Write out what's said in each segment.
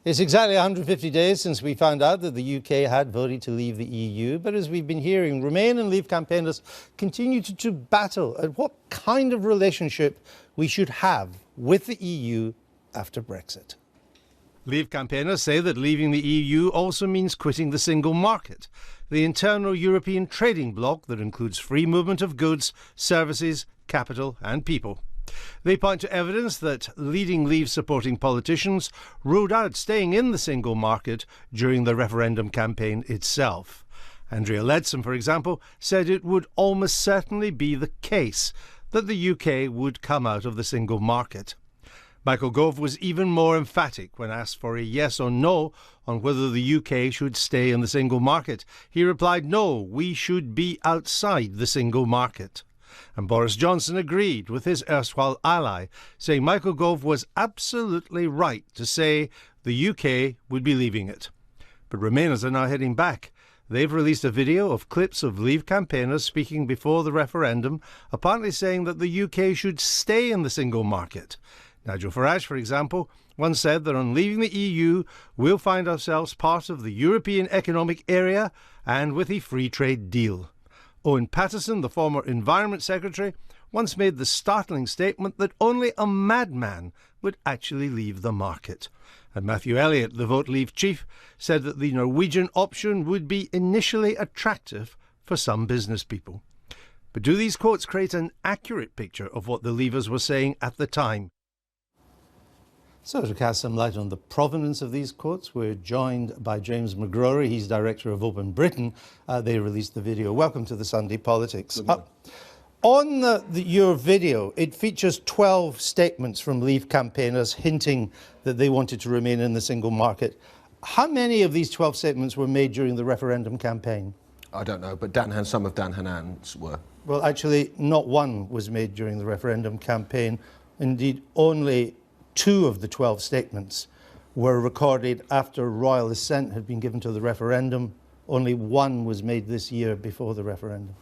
It's exactly 150 days since we found out that the UK had voted to leave the EU, but as we've been hearing, Remain and Leave campaigners continue to battle at what kind of relationship we should have with the EU after Brexit. Leave campaigners say that leaving the EU also means quitting the single market, the internal European trading bloc that includes free movement of goods, services, capital and people. They point to evidence that leading Leave-supporting politicians ruled out staying in the single market during the referendum campaign itself. Andrea Leadsom, for example, said it would almost certainly be the case that the UK would come out of the single market. Michael Gove was even more emphatic when asked for a yes or no on whether the UK should stay in the single market. He replied, no, we should be outside the single market. And Boris Johnson agreed with his erstwhile ally, saying Michael Gove was absolutely right to say the UK would be leaving it. But Remainers are now heading back. They've released a video of clips of Leave campaigners speaking before the referendum, apparently saying that the UK should stay in the single market. Nigel Farage, for example, once said that on leaving the EU, we'll find ourselves part of the European Economic Area and with a free trade deal. Owen Paterson, the former Environment Secretary, once made the startling statement that only a madman would actually leave the market. And Matthew Elliott, the Vote Leave chief, said that the Norwegian option would be initially attractive for some business people. But do these quotes create an accurate picture of what the Leavers were saying at the time? So to cast some light on the provenance of these quotes, we're joined by James McGrory. He's director of Open Britain. They released the video. Welcome to the Sunday Politics. On your video, it features 12 statements from Leave campaigners hinting that they wanted to remain in the single market. How many of these 12 statements were made during the referendum campaign? I don't know, but some of Dan Hanan's were. Well, actually, not one was made during the referendum campaign. Indeed, only 2 of the 12 statements were recorded after royal assent had been given to the referendum. Only 1 was made this year before the referendum.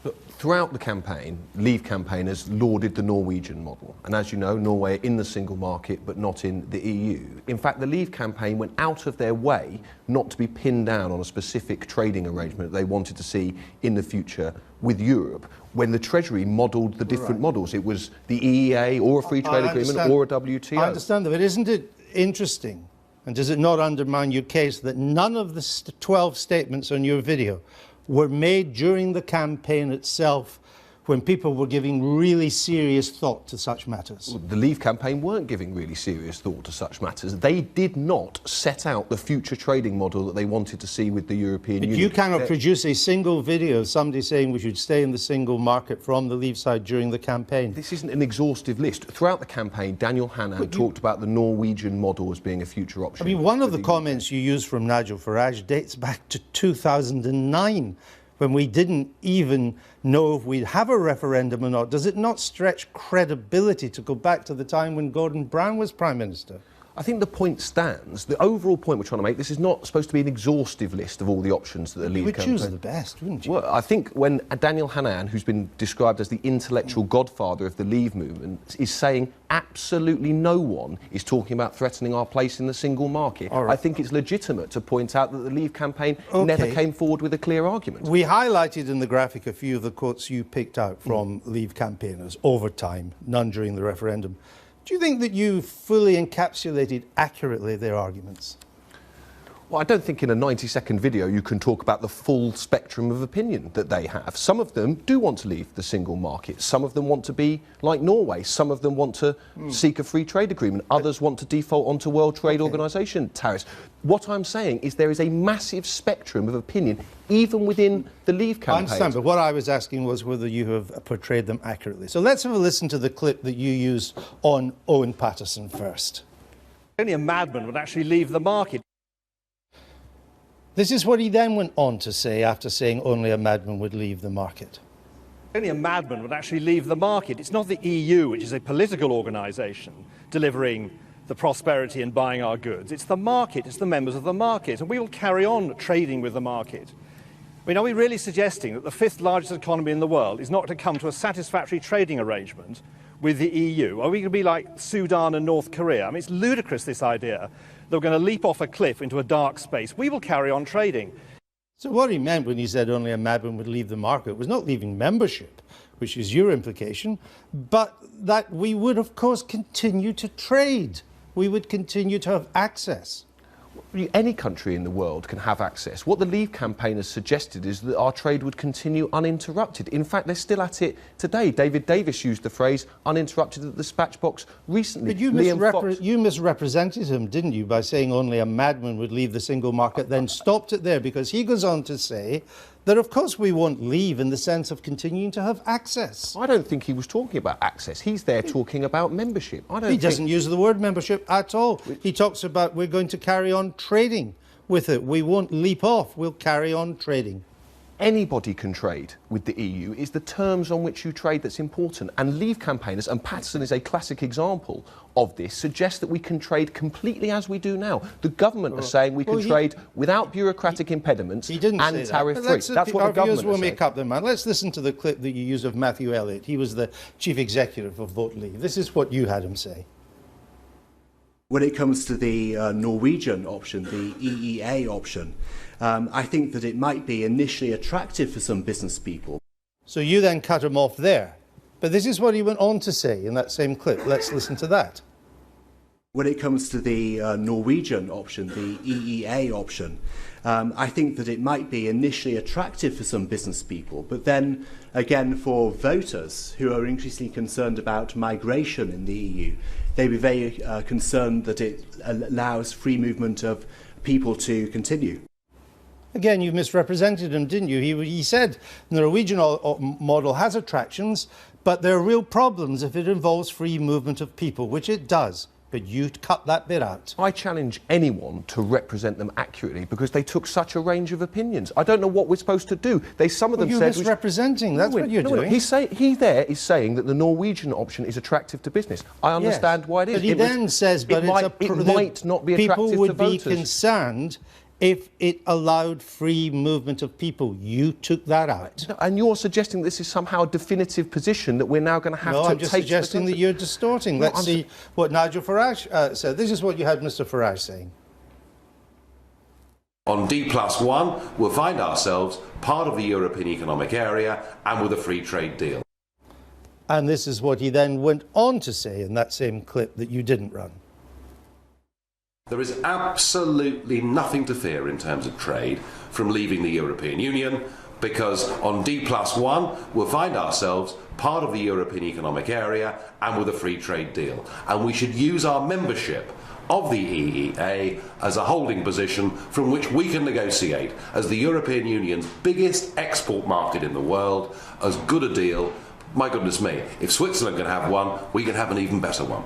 Look, throughout the campaign, Leave campaigners lauded the Norwegian model. And as you know, Norway are in the single market, but not in the EU. In fact, the Leave campaign went out of their way not to be pinned down on a specific trading arrangement they wanted to see in the future with Europe. When the Treasury modelled the different models, it was the EEA or a free trade agreement or a WTO. I understand that, but isn't it interesting, and does it not undermine your case, that none of the 12 statements on your video were made during the campaign itself when people were giving really serious thought to such matters? Well, the Leave campaign weren't giving really serious thought to such matters. They did not set out the future trading model that they wanted to see with the European Union. You cannot produce a single video of somebody saying we should stay in the single market from the Leave side during the campaign. This isn't an exhaustive list. Throughout the campaign, Daniel Hannan talked about the Norwegian model as being a future option. I mean, one of the comments you used from Nigel Farage dates back to 2009. When we didn't even know if we'd have a referendum or not. Does it not stretch credibility to go back to the time when Gordon Brown was Prime Minister? I think the point stands. The overall point we're trying to make, this is not supposed to be an exhaustive list of all the options that the Leave campaign... You would choose the best, wouldn't you? Well, I think when Daniel Hannan, who's been described as the intellectual godfather of the Leave movement, is saying absolutely no one is talking about threatening our place in the single market, right, I think it's legitimate to point out that the Leave campaign never came forward with a clear argument. We highlighted in the graphic a few of the quotes you picked out from Leave campaigners over time, none during the referendum. Do you think that you fully encapsulated accurately their arguments? Well, I don't think in a 90-second video you can talk about the full spectrum of opinion that they have. Some of them do want to leave the single market. Some of them want to be like Norway. Some of them want to seek a free trade agreement. Others want to default onto World Trade Organization tariffs. What I'm saying is there is a massive spectrum of opinion, even within the Leave campaign. I understand, but what I was asking was whether you have portrayed them accurately. So let's have a listen to the clip that you used on Owen Paterson first. Only a madman would actually leave the market. This is what he then went on to say after saying only a madman would leave the market. Only a madman would actually leave the market. It's not the EU, which is a political organisation, delivering the prosperity and buying our goods. It's the market, it's the members of the market, and we will carry on trading with the market. I mean, are we really suggesting that the 5th largest economy in the world is not to come to a satisfactory trading arrangement with the EU? Are we going to be like Sudan and North Korea? I mean, it's ludicrous, this idea they were going to leap off a cliff into a dark space. We will carry on trading. So what he meant when he said only a madman would leave the market was not leaving membership, which is your implication, but that we would, of course, continue to trade. We would continue to have access. Any country in the world can have access. What the Leave campaign has suggested is that our trade would continue uninterrupted. In fact, they're still at it today. David Davis used the phrase uninterrupted at the dispatch box recently. But you misrepresented him, didn't you, by saying only a madman would leave the single market, then stopped it there, because he goes on to say that, of course, we won't leave in the sense of continuing to have access. I don't think he was talking about access. He's there talking about membership. He doesn't use the word membership at all. He talks about we're going to carry on trading with it. We won't leap off. We'll carry on trading. Anybody can trade with the EU. It's the terms on which you trade that's important. And Leave campaigners, and Patterson is a classic example of this, suggest that we can trade completely as we do now. The government are saying we can trade without bureaucratic impediments and tariff-free. That's what the government will make up their mind. Let's listen to the clip that you used of Matthew Elliott. He was the chief executive of Vote Leave. This is what you had him say. When it comes to the Norwegian option, the EEA option, I think that it might be initially attractive for some business people. So you then cut him off there. But this is what he went on to say in that same clip. Let's listen to that. When it comes to the Norwegian option, the EEA option, I think that it might be initially attractive for some business people, but then again for voters who are increasingly concerned about migration in the EU, they'd be very concerned that it allows free movement of people to continue. Again, you misrepresented him, didn't you? He said the Norwegian model has attractions, but there are real problems if it involves free movement of people, which it does. But you cut that bit out. I challenge anyone to represent them accurately because they took such a range of opinions. I don't know what we're supposed to do. Some of them you're said... misrepresenting. That's what you're doing. He there is saying that the Norwegian option is attractive to business. I understand why it is. But he then says, but it might not be attractive to voters. People would be concerned if it allowed free movement of people. You took that out. No, and you're suggesting this is somehow a definitive position that we're now going to have to take... No, I'm just suggesting that you're distorting. Let's see what Nigel Farage said. This is what you had Mr Farage saying. On D+1, we'll find ourselves part of the European Economic Area and with a free trade deal. And this is what he then went on to say in that same clip that you didn't run. There is absolutely nothing to fear in terms of trade from leaving the European Union, because on D+1 we'll find ourselves part of the European Economic Area and with a free trade deal. And we should use our membership of the EEA as a holding position from which we can negotiate as the European Union's biggest export market in the world, as good a deal. My goodness me, if Switzerland can have one, we can have an even better one.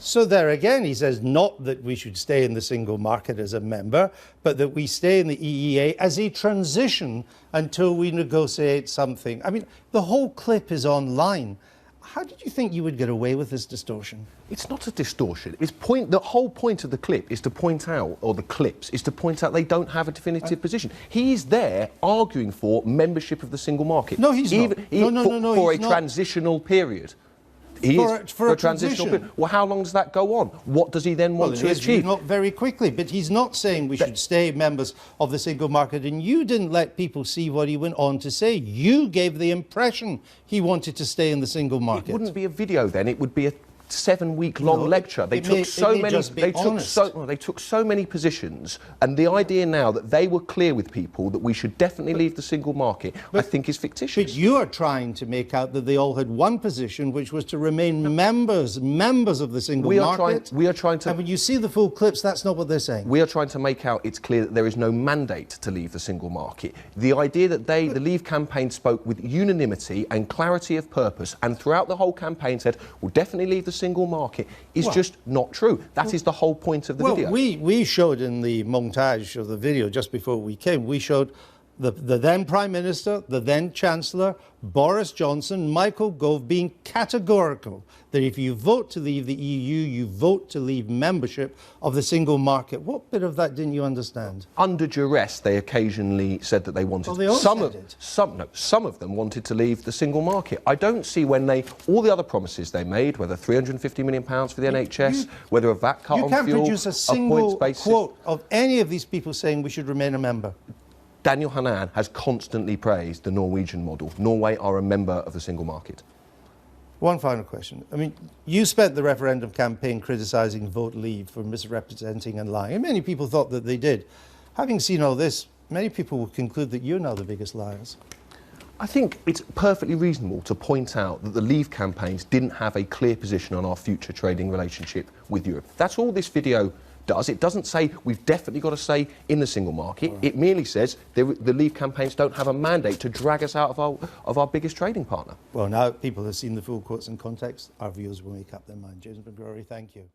So there again, he says not that we should stay in the single market as a member, but that we stay in the EEA as a transition until we negotiate something. I mean, the whole clip is online. How did you think you would get away with this distortion? It's not a distortion. The whole point of the clip is to point out, or the clips, is to point out they don't have a definitive position. He's there arguing for membership of the single market. No, he's not. No, for he's a transitional period. For a transitional period. Well, how long does that go on? What does he then want to achieve? Not very quickly, but he's not saying we should stay members of the single market, and you didn't let people see what he went on to say. You gave the impression he wanted to stay in the single market. It wouldn't be a video then, it would be a 7-week-long lecture. They took so many positions, and the idea now that they were clear with people that we should definitely leave the single market, I think is fictitious. But you are trying to make out that they all had one position, which was to remain members of the single market. We are trying to... And when you see the full clips, that's not what they're saying. We are trying to make out it's clear that there is no mandate to leave the single market. The idea that the Leave campaign spoke with unanimity and clarity of purpose, and throughout the whole campaign said, we'll definitely leave the single market, is just not true. That is the whole point of the video. We showed in the montage of the video just before we came, we showed the then Prime Minister, the then Chancellor, Boris Johnson, Michael Gove, being categorical that if you vote to leave the EU, you vote to leave membership of the single market. What bit of that didn't you understand? Under duress, they occasionally said that they wanted. Well, they all said it. Some of them wanted to leave the single market. I don't see when all the other promises they made, whether £350 million for the NHS, whether a VAT cut on fuel, you can't produce a single points-based quote of any of these people saying we should remain a member. Daniel Hannan has constantly praised the Norwegian model. Norway are a member of the single market. One final question. I mean, you spent the referendum campaign criticising Vote Leave for misrepresenting and lying, and many people thought that they did. Having seen all this, many people will conclude that you're now the biggest liars. I think it's perfectly reasonable to point out that the Leave campaigns didn't have a clear position on our future trading relationship with Europe. That's all this video does. It doesn't say we've definitely got to stay in the single market. It merely says the Leave campaigns don't have a mandate to drag us out of our biggest trading partner. Well, now people have seen the full quotes and context. Our viewers will make up their mind. James McGrory, thank you.